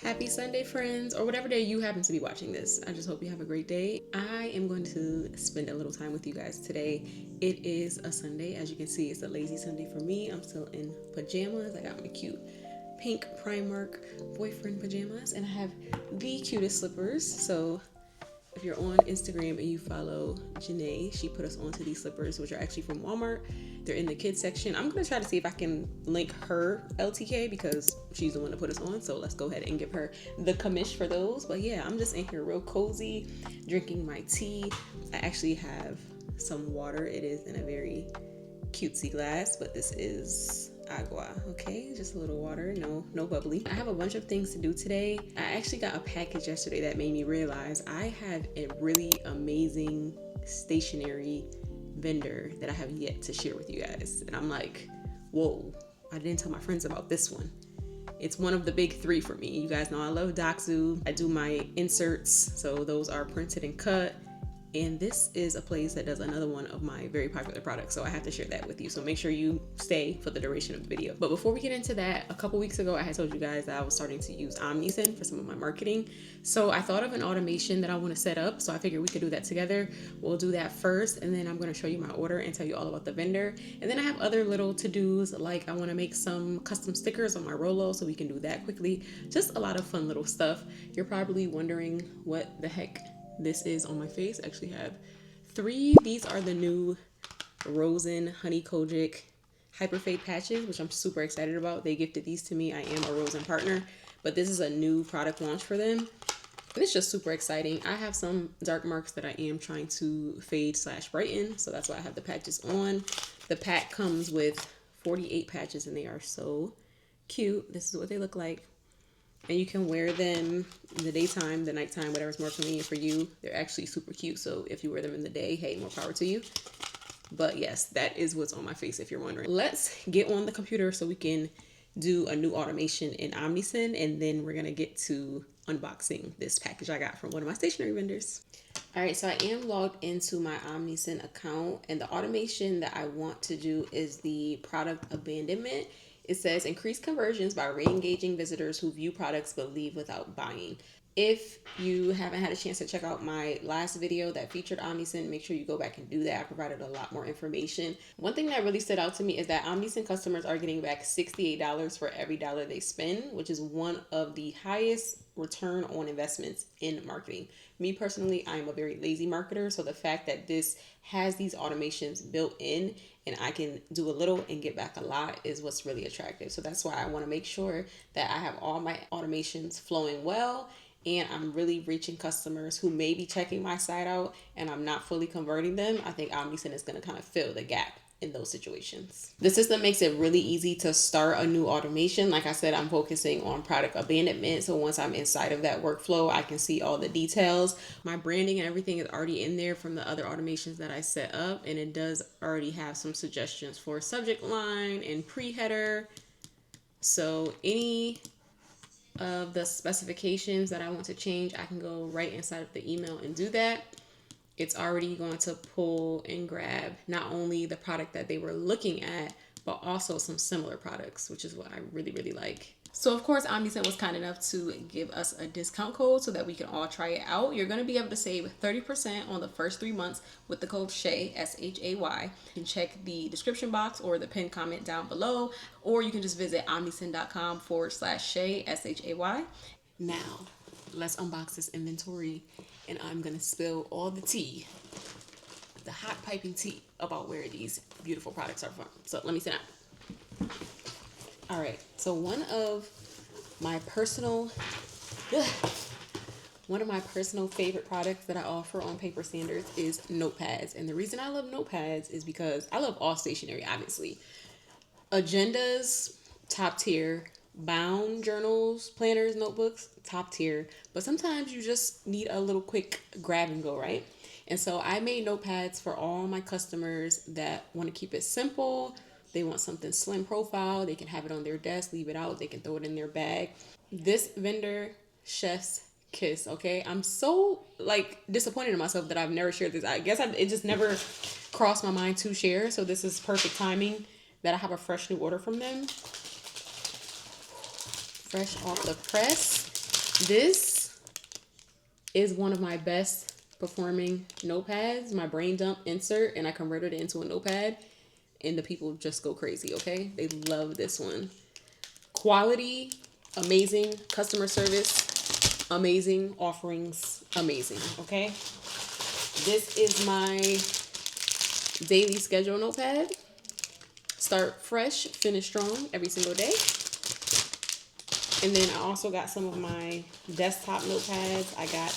Happy Sunday, friends, or whatever day you happen to be watching this. I just hope you have a great day. I am going to spend a little time with you guys today. It is a Sunday. As you can see, it's a lazy Sunday for me. I'm still in pajamas. I got my cute pink Primark boyfriend pajamas, and I have the cutest slippers. So if you're on Instagram and you follow Janae, she put us onto these slippers, which are actually from Walmart. They're in the kids section. I'm going to try to see if I can link her LTK because she's the one that put us on. So let's go ahead and give her the commish for those. But yeah, I'm just in here real cozy, drinking my tea. I actually have some water. It is in a very cutesy glass, but this is agua. Okay, just a little water, no bubbly. I have a bunch of things to do today. I actually got a package yesterday that made me realize I have a really amazing stationery vendor that I have yet to share with you guys, and I'm like, whoa, I didn't tell my friends about this one. It's one of the big three for me. You guys know I love Doxu. I do my inserts, so those are printed and cut. And this is a place that does another one of my very popular products, so I have to share that with you. So make sure you stay for the duration of the video. But before we get into that, a couple weeks ago, I had told you guys that I was starting to use Omnisend for some of my marketing. So I thought of an automation that I want to set up, so I figured we could do that together. We'll do that first, and then I'm going to show you my order and tell you all about the vendor. And then I have other little to-dos, like I want to make some custom stickers on my Rollo, so we can do that quickly. Just a lot of fun little stuff. You're probably wondering what the heck this is on my face. I actually have three. These are the new Rosen Honey Kojic Hyperfade patches, which I'm super excited about. They gifted these to me. I am a Rosen partner, but this is a new product launch for them. And it's just super exciting. I have some dark marks that I am trying to fade / brighten, so that's why I have the patches on. The pack comes with 48 patches, and they are so cute. This is what they look like. And you can wear them in the daytime, the nighttime, whatever's more convenient for you. They're actually super cute. So if you wear them in the day, hey, more power to you. But yes, that is what's on my face if you're wondering. Let's get on the computer so we can do a new automation in Omnisend. And then we're going to get to unboxing this package I got from one of my stationery vendors. All right, so I am logged into my Omnisend account. And the automation that I want to do is the product abandonment. It says increase conversions by re-engaging visitors who view products but leave without buying. If you haven't had a chance to check out my last video that featured Omnisend, make sure you go back and do that. I provided a lot more information. One thing that really stood out to me is that Omnisend customers are getting back $68 for every dollar they spend, which is one of the highest return on investments in marketing. Me personally, I am a very lazy marketer, so the fact that this has these automations built in and I can do a little and get back a lot is what's really attractive. So that's why I want to make sure that I have all my automations flowing well, and I'm really reaching customers who may be checking my site out and I'm not fully converting them. I think Omnisend is going to kind of fill the gap in those situations. The system makes it really easy to start a new automation. Like I said, I'm focusing on product abandonment. So once I'm inside of that workflow, I can see all the details. My branding and everything is already in there from the other automations that I set up. And it does already have some suggestions for subject line and pre-header. So any of the specifications that I want to change, I can go right inside of the email and do that. It's already going to pull and grab not only the product that they were looking at, but also some similar products, which is what I really, really like. So of course, Omnisend was kind enough to give us a discount code so that we can all try it out. You're going to be able to save 30% on the first 3 months with the code SHAY, S-H-A-Y. You can check the description box or the pinned comment down below, or you can just visit omnisend.com/SHAY, S-H-A-Y. Now, let's unbox this inventory, and I'm going to spill all the tea, the hot piping tea, about where these beautiful products are from. So let me sit down. All right, so one of my personal favorite products that I offer on Paper Standards is notepads. And the reason I love notepads is because I love all stationery, obviously. Agendas, top tier. Bound journals, planners, notebooks, top tier. But sometimes you just need a little quick grab and go, right? And so I made notepads for all my customers that want to keep it simple. They want something slim profile. They can have it on their desk, leave it out. They can throw it in their bag. This vendor, chef's kiss, okay? I'm so disappointed in myself that I've never shared this. I guess it just never crossed my mind to share. So this is perfect timing that I have a fresh new order from them. Fresh off the press. This is one of my best performing notepads. My brain dump insert, and I converted it into a notepad, and the people just go crazy, okay? They love this one. Quality, amazing. Customer service, amazing. Offerings, amazing, okay? This is my daily schedule notepad. Start fresh, finish strong every single day. And then I also got some of my desktop notepads. I got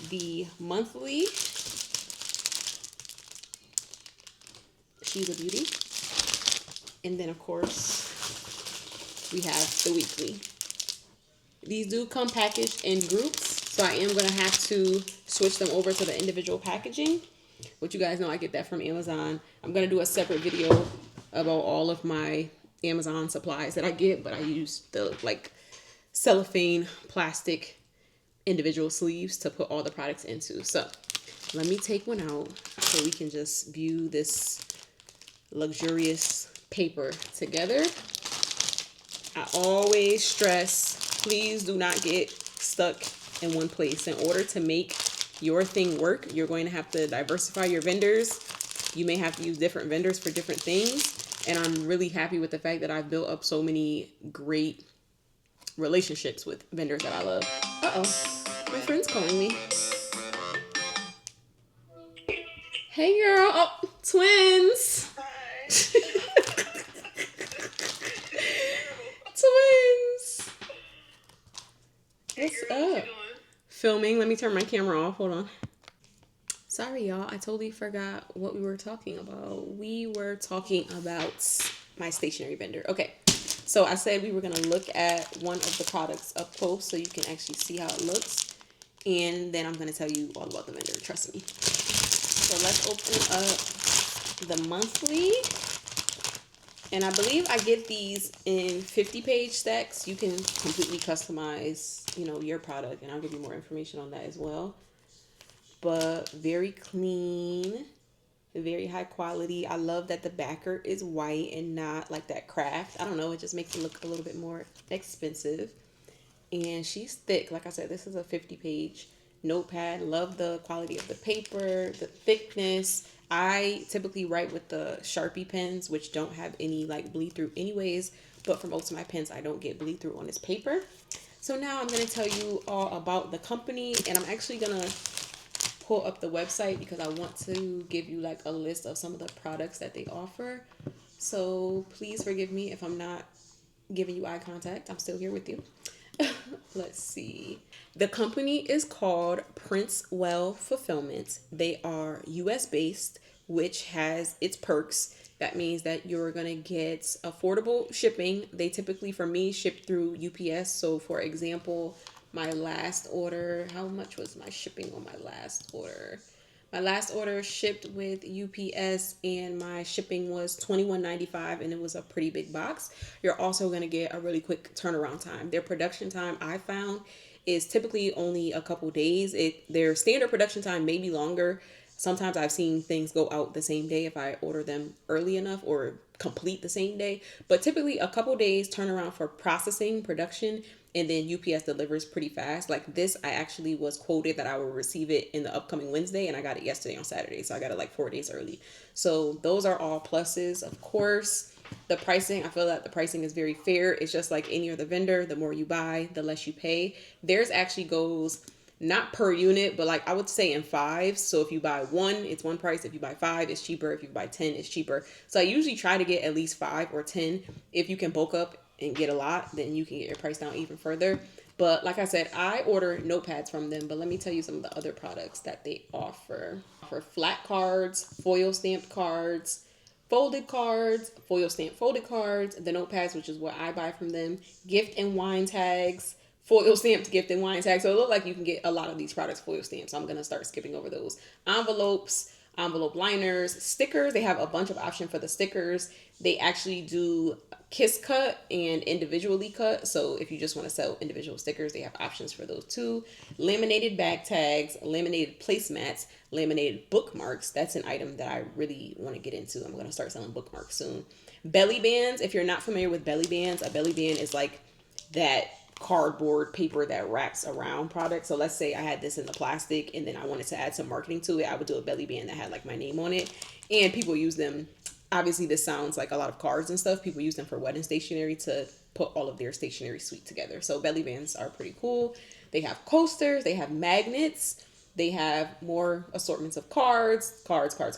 the monthly. She's a beauty. And then, of course, we have the weekly. These do come packaged in groups, so I am going to have to switch them over to the individual packaging. But you guys know I get that from Amazon. I'm going to do a separate video about all of my Amazon supplies that I get, but I use the cellophane plastic individual sleeves to put all the products into. So let me take one out so we can just view this luxurious paper together. I always stress, please do not get stuck in one place. In order to make your thing work, you're going to have to diversify your vendors. You may have to use different vendors for different things. And I'm really happy with the fact that I've built up so many great relationships with vendors that I love. Uh-oh, my friend's calling me. Hey girl, oh, twins. Twins. What's up? Filming. Let me turn my camera off. Hold on. Sorry, y'all. I totally forgot what we were talking about. We were talking about my stationery vendor. Okay. So I said we were going to look at one of the products up close so you can actually see how it looks. And then I'm going to tell you all about the vendor. Trust me. So let's open up the monthly. And I believe I get these in 50-page stacks. You can completely customize, your product. And I'll give you more information on that as well. But very clean, very high quality. I love that the backer is white and not like that craft. I don't know. It just makes it look a little bit more expensive. And she's thick. Like I said, this is a 50-page notepad. Love the quality of the paper, the thickness. I typically write with the Sharpie pens, which don't have any bleed through anyways. But for most of my pens, I don't get bleed through on this paper. So now I'm going to tell you all about the company. And I'm actually going to pull up the website because I want to give you a list of some of the products that they offer. So please forgive me if I'm not giving you eye contact. I'm still here with you. Let's see. The company is called Printswell Fulfillment. They are US based, which has its perks. That means that you're going to get affordable shipping. They typically, for me, ship through UPS. So for example, my last order, how much was my shipping on my last order? My last order shipped with UPS and my shipping was $21.95 and it was a pretty big box. You're also going to get a really quick turnaround time. Their production time, I found, is typically only a couple days. Their standard production time may be longer. Sometimes I've seen things go out the same day if I order them early enough or complete the same day. But typically a couple days turnaround for processing, production, and then UPS delivers pretty fast. Like this, I actually was quoted that I will receive it in the upcoming Wednesday, and I got it yesterday on Saturday. So I got it 4 days early. So those are all pluses. Of course, the pricing, I feel that the pricing is very fair. It's just like any other vendor. The more you buy, the less you pay. Theirs actually goes not per unit, but I would say in fives. So if you buy one, it's one price. If you buy 5, it's cheaper. If you buy 10, it's cheaper. So I usually try to get at least 5 or 10. If you can bulk up and get a lot, then you can get your price down even further. But like I said, I order notepads from them, but let me tell you some of the other products that they offer. For flat cards, foil stamped cards, folded cards, foil stamped folded cards, the notepads, which is what I buy from them, gift and wine tags, foil stamped gift and wine tags. So it looks like you can get a lot of these products foil stamped. So I'm going to start skipping over those. Envelopes, envelope liners, stickers. They have a bunch of options for the stickers. They actually do kiss cut and individually cut. So if you just want to sell individual stickers, they have options for those too. Laminated bag tags, laminated placemats, laminated bookmarks. That's an item that I really want to get into. I'm going to start selling bookmarks soon. Belly bands. If you're not familiar with belly bands, a belly band is like that cardboard paper that wraps around products. So let's say I had this in the plastic and then I wanted to add some marketing to it. I would do a belly band that had like my name on it. And people use them. Obviously, this sounds like a lot of cards and stuff. People use them for wedding stationery to put all of their stationery suite together. So belly bands are pretty cool. They have coasters, they have magnets, they have more assortments of cards. It's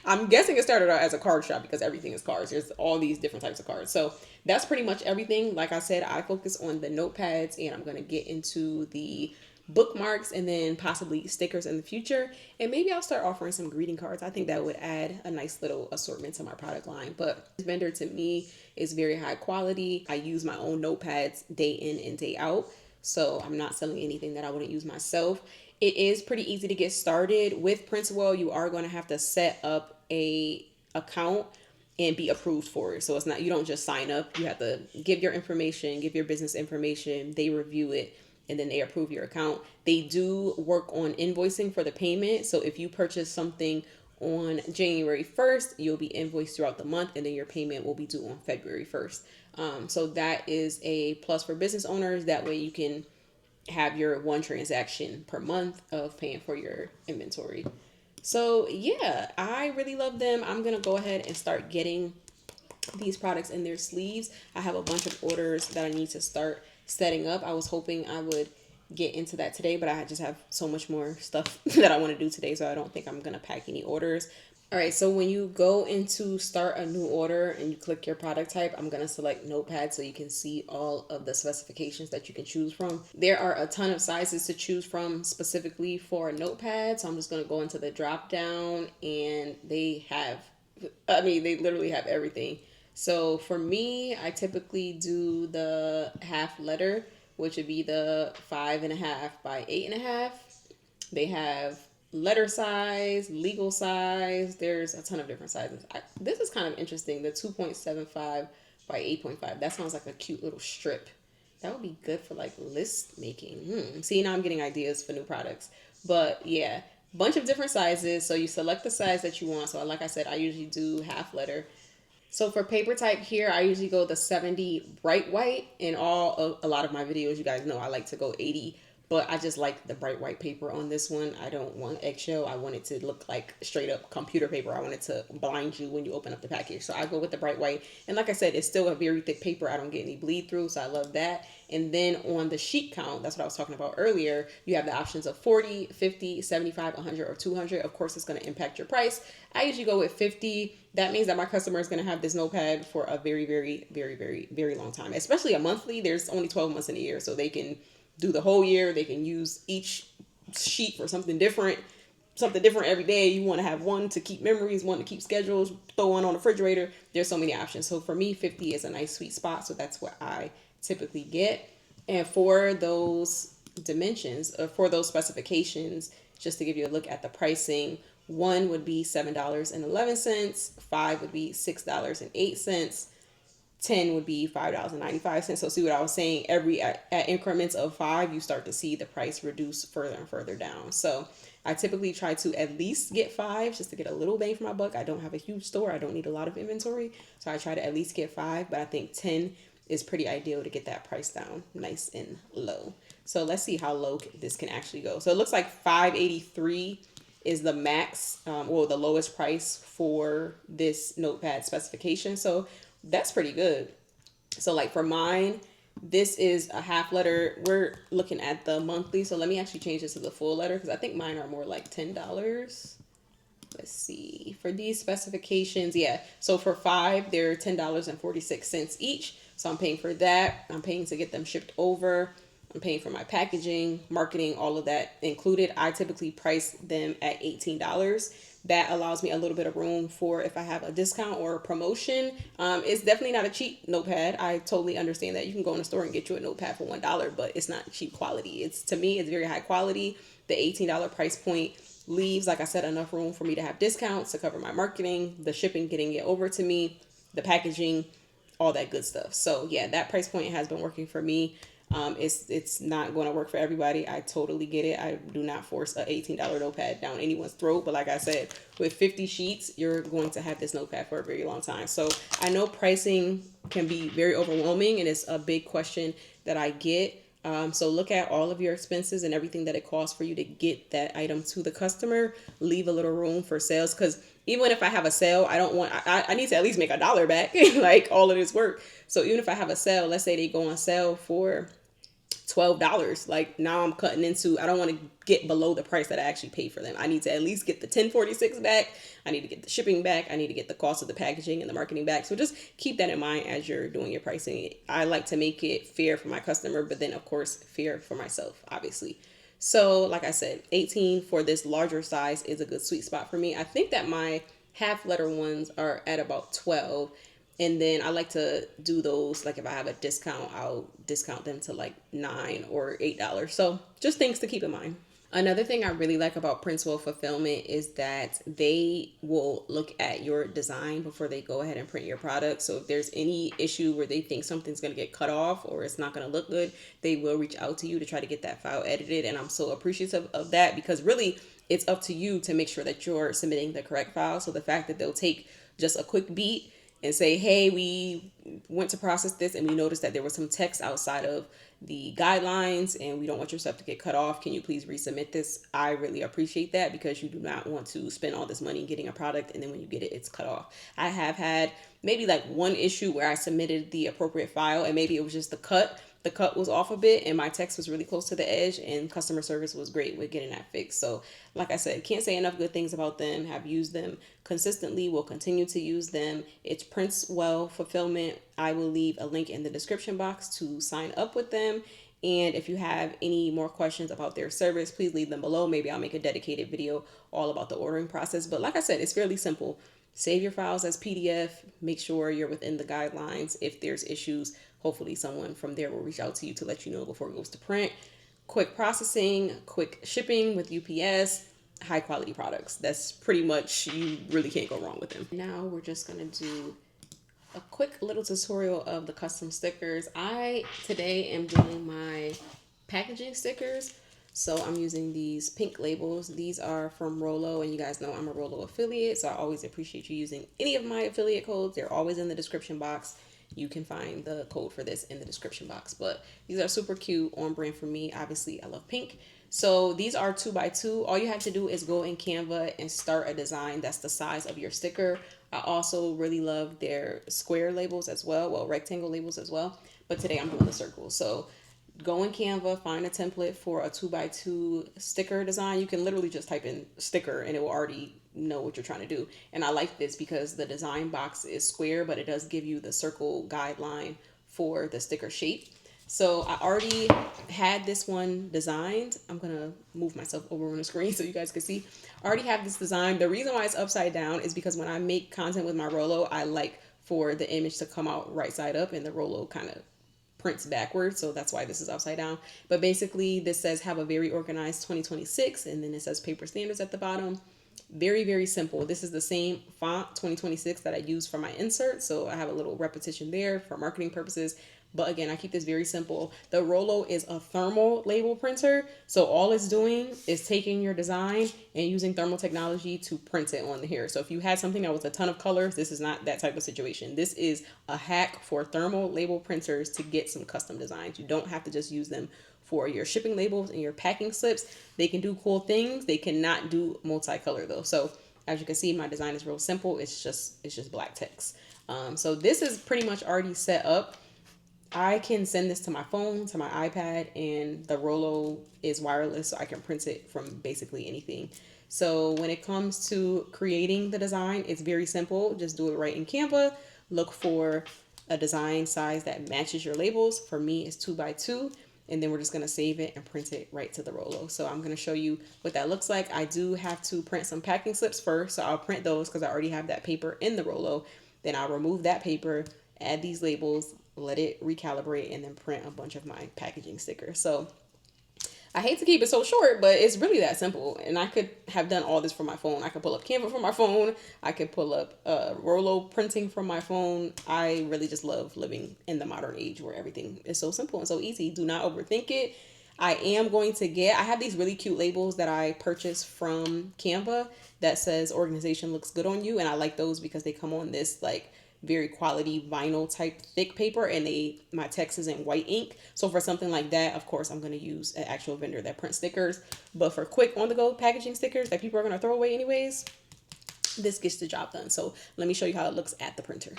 I'm guessing it started out as a card shop because everything is cards. There's all these different types of cards. So that's pretty much everything. Like I said, I focus on the notepads and I'm gonna get into the bookmarks and then possibly stickers in the future. And maybe I'll start offering some greeting cards. I think that would add a nice little assortment to my product line. But this vendor to me is very high quality. I use my own notepads day in and day out. So I'm not selling anything that I wouldn't use myself. It is pretty easy to get started with Printswell. You are going to have to set up a account and be approved for it. So it's not, you don't just sign up. You have to give your information, give your business information. They review it and then they approve your account. They do work on invoicing for the payment. So if you purchase something on January 1st, you'll be invoiced throughout the month and then your payment will be due on February 1st. So that is a plus for business owners. That way you can have your one transaction per month of paying for your inventory. So yeah, I really love them. I'm going to go ahead and start getting these products in their sleeves. I have a bunch of orders that I need to start setting up. I was hoping I would get into that today, but I just have so much more stuff that I want to do today, so I don't think I'm going to pack any orders. All right, so when you go into start a new order and you click your product type, I'm going to select notepad so you can see all of the specifications that you can choose from. There are a ton of sizes to choose from specifically for a notepad. So I'm just going to go into the drop down and they literally have everything. So for me, I typically do the half letter, which would be the 5.5 by 8.5. They have letter size, legal size. There's a ton of different sizes. This is kind of interesting. The 2.75 by 8.5. That sounds like a cute little strip. That would be good for like list making. See, now I'm getting ideas for new products. But yeah, bunch of different sizes. So you select the size that you want. So like I said, I usually do half letter. So for paper type here, I usually go the 70 bright white. In a lot of my videos, you guys know I like to go 80, but I just like the bright white paper on this one. I don't want eggshell. I want it to look like straight up computer paper. I want it to blind you when you open up the package. So I go with the bright white. And like I said, it's still a very thick paper. I don't get any bleed through, so I love that. And then on the sheet count, that's what I was talking about earlier, you have the options of 40, 50, 75, 100, or 200. Of course, it's going to impact your price. I usually go with 50. That means that my customer is going to have this notepad for a very, very, very, very, very long time, especially a monthly. There's only 12 months in a year, so they can do the whole year. They can use each sheet for something different every day. You want to have one to keep memories, one to keep schedules, throw one on the refrigerator. There's so many options. So for me, 50 is a nice sweet spot. So that's what I typically get. And for those dimensions, or for those specifications, just to give you a look at the pricing, one would be $7.11, 5 would be $6.08, 10 would be $5.95. So see what I was saying, at increments of 5, you start to see the price reduce further and further down. So I typically try to at least get 5 just to get a little bang for my buck. I don't have a huge store. I don't need a lot of inventory. So I try to at least get 5, but I think 10 is pretty ideal to get that price down nice and low. So let's see how low this can actually go. So it looks like $5.83 is the max, or the lowest price for this notepad specification. So that's pretty good. So like for mine, this is a half letter. We're looking at the monthly. So let me actually change this to the full letter because I think mine are more like $10. Let's see. For these specifications, yeah. So for 5, they're $10.46 each. So I'm paying for that. I'm paying to get them shipped over. I'm paying for my packaging, marketing, all of that included. I typically price them at $18. That allows me a little bit of room for if I have a discount or a promotion. It's definitely not a cheap notepad. I totally understand that. You can go in the store and get you a notepad for $1, but it's not cheap quality. To me, it's very high quality. The $18 price point leaves, like I said, enough room for me to have discounts to cover my marketing, the shipping, getting it over to me, the packaging, all that good stuff. So yeah, that price point has been working for me. It's not going to work for everybody. I totally get it. I do not force a $18 notepad down anyone's throat. But like I said, with 50 sheets, you're going to have this notepad for a very long time. So I know pricing can be very overwhelming, and it's a big question that I get. So look at all of your expenses and everything that it costs for you to get that item to the customer. Leave a little room for sales, because even if I have a sale, I don't want, I need to at least make $1 back, like all of this work. So even if I have a sale, let's say they go on sale for $12, like now I'm cutting into, I don't want to get below the price that I actually paid for them. I need to at least get the 1046 back. I need to get the shipping back. I need to get the cost of the packaging and the marketing back. So just keep that in mind as you're doing your pricing. I like to make it fair for my customer, but then of course fair for myself, obviously. So like I said, 18 for this larger size is a good sweet spot for me. I think that my half letter ones are at about 12. And then I like to do those, like if I have a discount, I'll discount them to like $9 or $8. So just things to keep in mind. Another thing I really like about Printswell Fulfillment is that they will look at your design before they go ahead and print your product. So if there's any issue where they think something's going to get cut off or it's not going to look good, they will reach out to you to try to get that file edited. And I'm so appreciative of that, because really it's up to you to make sure that you're submitting the correct file. So the fact that they'll take just a quick beat and say, hey, we went to process this and we noticed that there was some text outside of the guidelines and we don't want your stuff to get cut off. Can you please resubmit this? I really appreciate that, because you do not want to spend all this money getting a product and then when you get it, it's cut off. I have had maybe like one issue where I submitted the appropriate file and maybe it was just the cut. The cut was off a bit and my text was really close to the edge, and customer service was great with getting that fixed. So like I said, can't say enough good things about them. Have used them consistently, will continue to use them. It's Printswell Fulfillment. I will leave a link in the description box to sign up with them. And if you have any more questions about their service, please leave them below. Maybe I'll make a dedicated video all about the ordering process. But like I said, it's fairly simple. Save your files as PDF. Make sure you're within the guidelines. If there's issues, hopefully someone from there will reach out to you to let you know before it goes to print. Quick processing, quick shipping with UPS, high quality products. That's pretty much, you really can't go wrong with them. Now we're just gonna do a quick little tutorial of the custom stickers. I today am doing my packaging stickers. So I'm using these pink labels. These are from Rollo, and you guys know I'm a Rollo affiliate, so I always appreciate you using any of my affiliate codes. They're always in the description box. You can find the code for this in the description box, but these are super cute, on brand for me. Obviously I love pink. So these are 2x2. All you have to do is go in Canva and start a design that's the size of your sticker. I also really love their square labels as well, rectangle labels as well, but today I'm doing the circle. So go in Canva, find a template for a 2x2 sticker design. You can literally just type in sticker and it will already know what you're trying to do. And I like this because the design box is square, but it does give you the circle guideline for the sticker shape. So I already had this one designed. I'm gonna move myself over on the screen so you guys can see. I already have this design. The reason why it's upside down is because when I make content with my Rollo, I like for the image to come out right side up, and the Rollo kind of prints backwards, so that's why this is upside down. But basically this says have a very organized 2026, and then it says paper standards at the bottom. Very, very simple. This is the same font 2026 that I use for my insert, so I have a little repetition there for marketing purposes. But again, I keep this very simple. The Rollo is a thermal label printer, so all it's doing is taking your design and using thermal technology to print it on here. So if you had something that was a ton of colors, this is not that type of situation. This is a hack for thermal label printers to get some custom designs. You don't have to just use them for your shipping labels and your packing slips. They can do cool things. They cannot do multicolor though. So as you can see, my design is real simple. It's just black text. So this is pretty much already set up. I can send this to my phone, to my iPad, and the Rollo is wireless, so I can print it from basically anything. So when it comes to creating the design, it's very simple. Just do it right in Canva. Look for a design size that matches your labels. For me, it's 2x2. And then we're just going to save it and print it right to the Rollo. So I'm going to show you what that looks like. I do have to print some packing slips first, so I'll print those because I already have that paper in the Rollo. Then I'll remove that paper, add these labels, let it recalibrate, and then print a bunch of my packaging stickers. So I hate to keep it so short, but it's really that simple. And I could have done all this from my phone. I could pull up Canva from my phone. I could pull up Rollo printing from my phone. I really just love living in the modern age where everything is so simple and so easy. Do not overthink it. I have these really cute labels that I purchased from Canva that says organization looks good on you. And I like those because they come on this like very quality vinyl type thick paper, and my text is in white ink. So for something like that, of course, I'm going to use an actual vendor that prints stickers. But for quick on the go packaging stickers that people are going to throw away anyways, this gets the job done. So let me show you how it looks at the printer.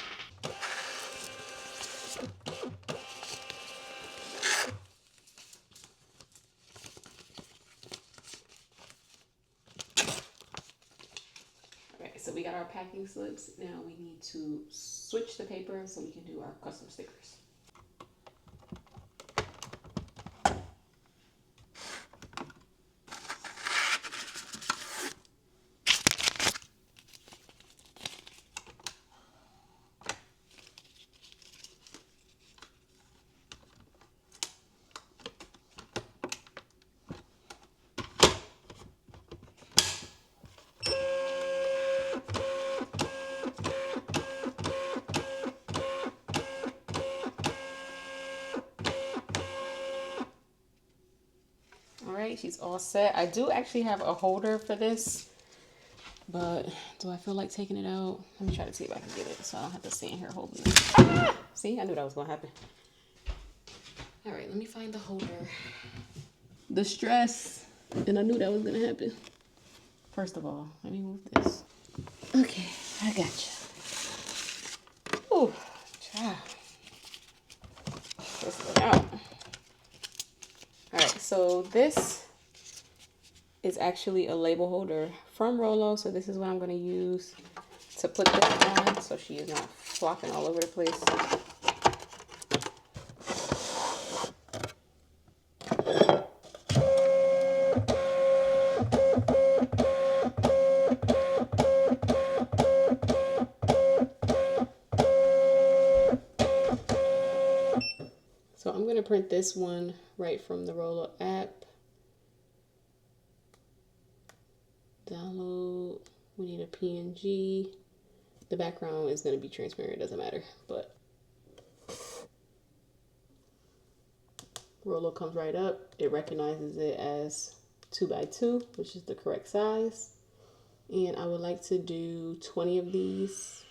So we got our packing slips. Now we need to switch the paper so we can do our custom stickers. All right, she's all set. I do actually have a holder for this, but do I feel like taking it out? Let me try to see if I can get it so I don't have to stand here holding it. Ah! See, I knew that was going to happen. All right, let me find the holder. The stress, and I knew that was going to happen. First of all, let me move this. Okay, I got you. Ooh, child. Let's get out. All right, so this is actually a label holder from Rollo. So this is what I'm going to use to put this on so she is not flopping all over the place. So I'm going to print this one right from the Rollo app. Download. We need a PNG. The background is going to be transparent. It doesn't matter. But Rollo comes right up. It recognizes it as 2x2, which is the correct size. And I would like to do 20 of these.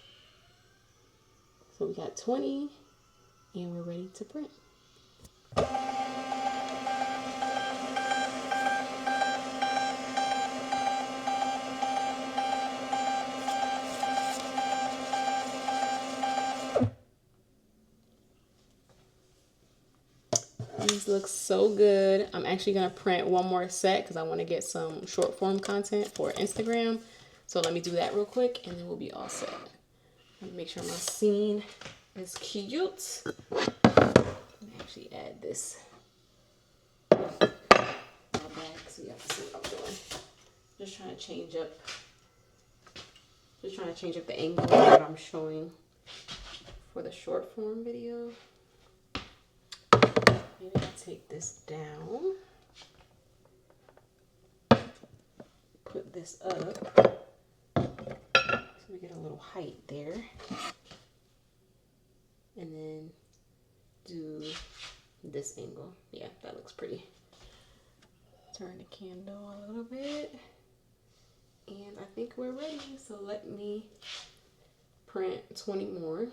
So we got 20 and we're ready to print. These look so good. I'm actually going to print one more set because I want to get some short form content for Instagram. So let me do that real quick and then we'll be all set. Let me make sure my scene is cute. Let me actually add this back so you have to see what I'm doing. Just trying to change up the angle that I'm showing for the short form video. Maybe I'll take this down, put this up, so we get a little height there, and then do this angle. Yeah, that looks pretty. Turn the candle a little bit, and I think we're ready. So let me print 20 more.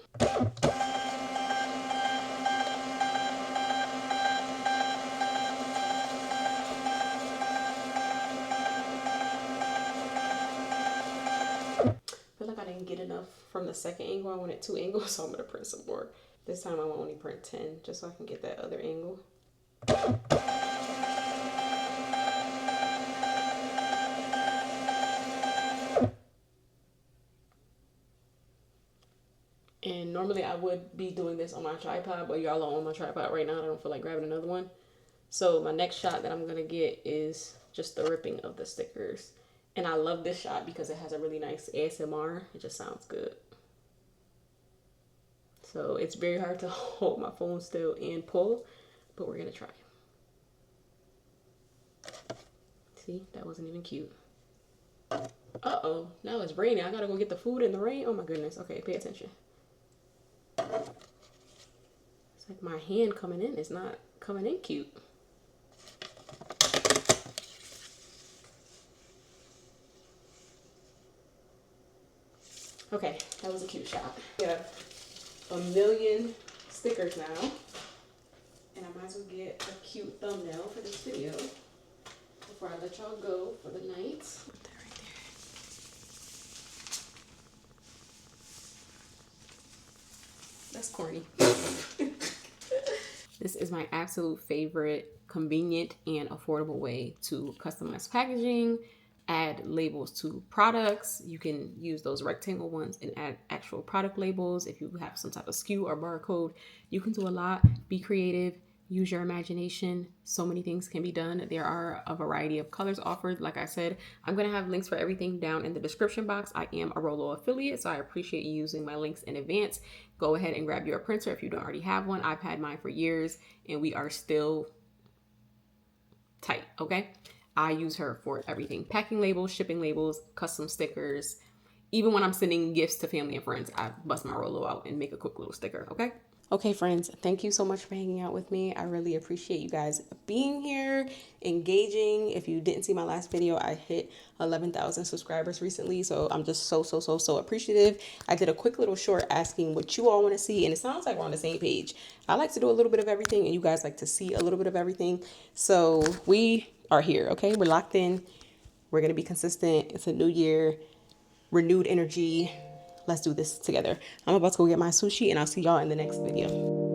I feel like I didn't get enough from the second angle. I wanted 2 angles, so I'm going to print some more. This time I will only print 10 just so I can get that other angle. And normally I would be doing this on my tripod, but y'all are on my tripod right now. I don't feel like grabbing another one. So my next shot that I'm going to get is just the ripping of the stickers. And I love this shot because it has a really nice ASMR. It just sounds good. So it's very hard to hold my phone still and pull, but we're going to try. See, that wasn't even cute. Uh-oh, now it's raining. I gotta go get the food in the rain. Oh my goodness. Okay, pay attention. It's like my hand coming in. It's not coming in cute. Okay, that was a cute shot. We have a million stickers now. And I might as well get a cute thumbnail for this video before I let y'all go for the night. Put that right there. That's corny. This is my absolute favorite convenient and affordable way to customize packaging, add labels to products. You can use those rectangle ones and add actual product labels. If you have some type of SKU or barcode, you can do a lot. Be creative, use your imagination. So many things can be done. There are a variety of colors offered. Like I said, I'm going to have links for everything down in the description box. I am a Rollo affiliate, so I appreciate you using my links in advance. Go ahead and grab your printer if you don't already have one. I've had mine for years and we are still tight, okay? I use her for everything. Packing labels, shipping labels, custom stickers. Even when I'm sending gifts to family and friends, I bust my Rollo out and make a quick little sticker, okay? Okay, friends, thank you so much for hanging out with me. I really appreciate you guys being here, engaging. If you didn't see my last video, I hit 11,000 subscribers recently, so I'm just so appreciative. I did a quick little short asking what you all want to see, and it sounds like we're on the same page. I like to do a little bit of everything, and you guys like to see a little bit of everything. So we are here, okay? We're locked in. We're going to be consistent. It's a new year, renewed energy. Let's do this together. I'm about to go get my sushi and I'll see y'all in the next video.